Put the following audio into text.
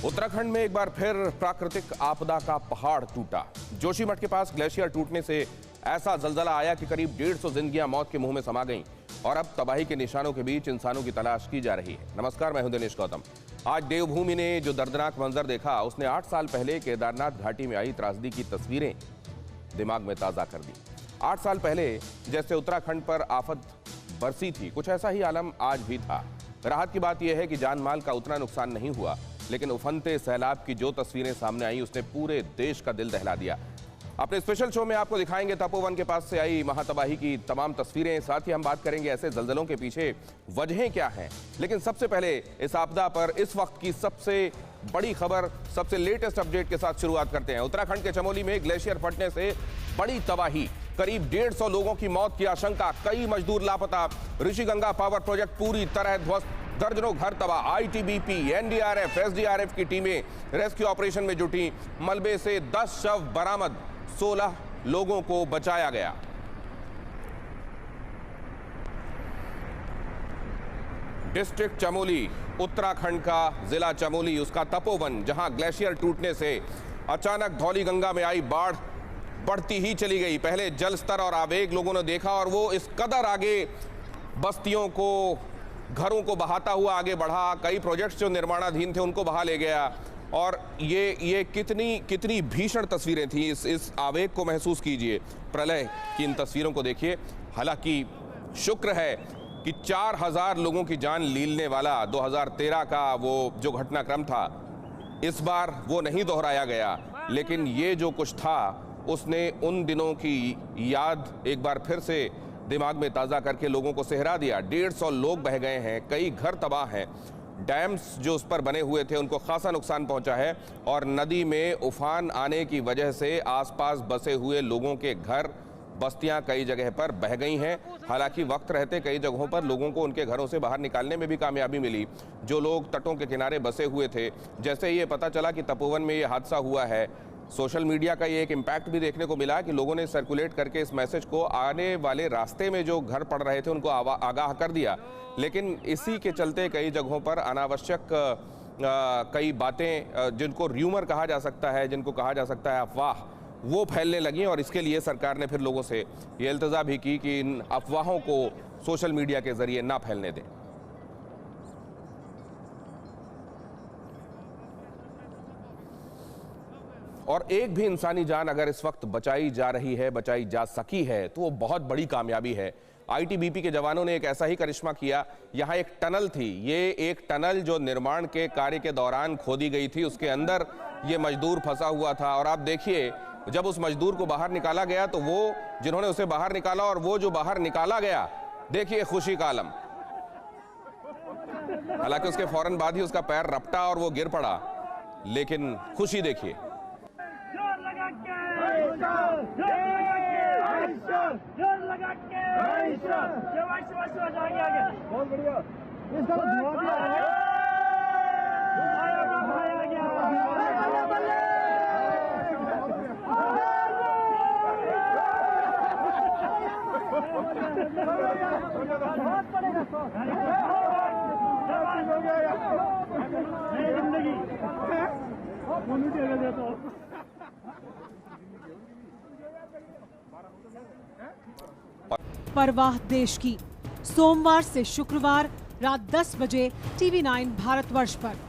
उत्तराखंड में एक बार फिर प्राकृतिक आपदा का पहाड़ टूटा। जोशीमठ के पास ग्लेशियर टूटने से ऐसा जलजला आया कि करीब 150 जिंदगियां मौत के मुंह में समा गईं और अब तबाही के निशानों के बीच इंसानों की तलाश की जा रही है। नमस्कार, मैं हूं दिनेश गौतम। आज देवभूमि ने जो दर्दनाक मंजर देखा, उसने 8 साल पहले केदारनाथ घाटी में आई त्रासदी की तस्वीरें दिमाग में ताजा कर दी। 8 साल पहले जैसे उत्तराखंड पर आफत बरसी थी, कुछ ऐसा ही आलम आज भी था। राहत की बात यह है कि जान माल का उतना नुकसान नहीं हुआ, लेकिन उफनते सैलाब की जो तस्वीरें सामने आई, उसने पूरे देश का दिल दहला दिया। अपने स्पेशल शो में आपको दिखाएंगे तपोवन के पास से आई महातबाही की तमाम तस्वीरें। साथ ही हम बात करेंगे ऐसे जलजलों के पीछे वजहें क्या हैं। लेकिन सबसे पहले इस आपदा पर इस वक्त की सबसे बड़ी खबर, सबसे लेटेस्ट अपडेट के साथ शुरुआत करते हैं। उत्तराखंड के चमोली में ग्लेशियर फटने से बड़ी तबाही, करीब 150 लोगों की मौत की आशंका, कई मजदूर लापता, ऋषिगंगा पावर प्रोजेक्ट पूरी तरह ध्वस्त, दर्जनों घर तबाह। आईटीबीपी, एनडीआरएफ, एसडीआरएफ की टीमें रेस्क्यू ऑपरेशन में जुटी। मलबे से 10 शव बरामद, 16 लोगों को बचाया गया। डिस्ट्रिक्ट चमोली, उत्तराखंड का जिला चमोली, उसका तपोवन, जहां ग्लेशियर टूटने से अचानक धौलीगंगा में आई बाढ़ बढ़ती ही चली गई। पहले जल स्तर और आवेग लोगों ने देखा और वो इस कदर आगे बस्तियों को, घरों को बहाता हुआ आगे बढ़ा। कई प्रोजेक्ट्स जो निर्माणाधीन थे उनको बहा ले गया। और ये कितनी भीषण तस्वीरें थी। इस आवेग को महसूस कीजिए, प्रलय की इन तस्वीरों को देखिए। हालांकि शुक्र है कि 4000 लोगों की जान लीलने वाला 2013 का वो जो घटनाक्रम था, इस बार वो नहीं दोहराया गया। लेकिन ये जो कुछ था, उसने उन दिनों की याद एक बार फिर से दिमाग में ताज़ा करके लोगों को सहरा दिया। 150 लोग बह गए हैं, कई घर तबाह हैं, डैम्स जो उस पर बने हुए थे उनको खासा नुकसान पहुंचा है और नदी में उफान आने की वजह से आसपास बसे हुए लोगों के घर, बस्तियां कई जगह पर बह गई हैं। हालांकि वक्त रहते कई जगहों पर लोगों को उनके घरों से बाहर निकालने में भी कामयाबी मिली। जो लोग तटों के किनारे बसे हुए थे, जैसे ये पता चला कि तपोवन में ये हादसा हुआ है, सोशल मीडिया का ये एक इम्पैक्ट भी देखने को मिला कि लोगों ने सर्कुलेट करके इस मैसेज को आने वाले रास्ते में जो घर पड़ रहे थे उनको आगाह कर दिया। लेकिन इसी के चलते कई जगहों पर अनावश्यक कई बातें, जिनको र्यूमर कहा जा सकता है, जिनको कहा जा सकता है अफवाह, वो फैलने लगी। और इसके लिए सरकार ने फिर लोगों से ये इल्तजा भी की कि इन अफवाहों को सोशल मीडिया के जरिए ना फैलने दें। और एक भी इंसानी जान अगर इस वक्त बचाई जा रही है, बचाई जा सकी है, तो वो बहुत बड़ी कामयाबी है। आईटीबीपी के जवानों ने एक ऐसा ही करिश्मा किया। यहाँ एक टनल थी, ये एक टनल जो निर्माण के कार्य के दौरान खोदी गई थी, उसके अंदर ये मजदूर फंसा हुआ था। और आप देखिए, जब उस मजदूर को बाहर निकाला गया तो वो जिन्होंने उसे बाहर निकाला और वो जो बाहर निकाला गया, देखिए खुशी का आलम। हालांकि उसके फौरन बाद ही उसका पैर रपटा और वो गिर पड़ा, लेकिन खुशी देखिए। बहुत बढ़िया। परवाह देश की, सोमवार से शुक्रवार रात 10 बजे TV9 भारतवर्ष पर।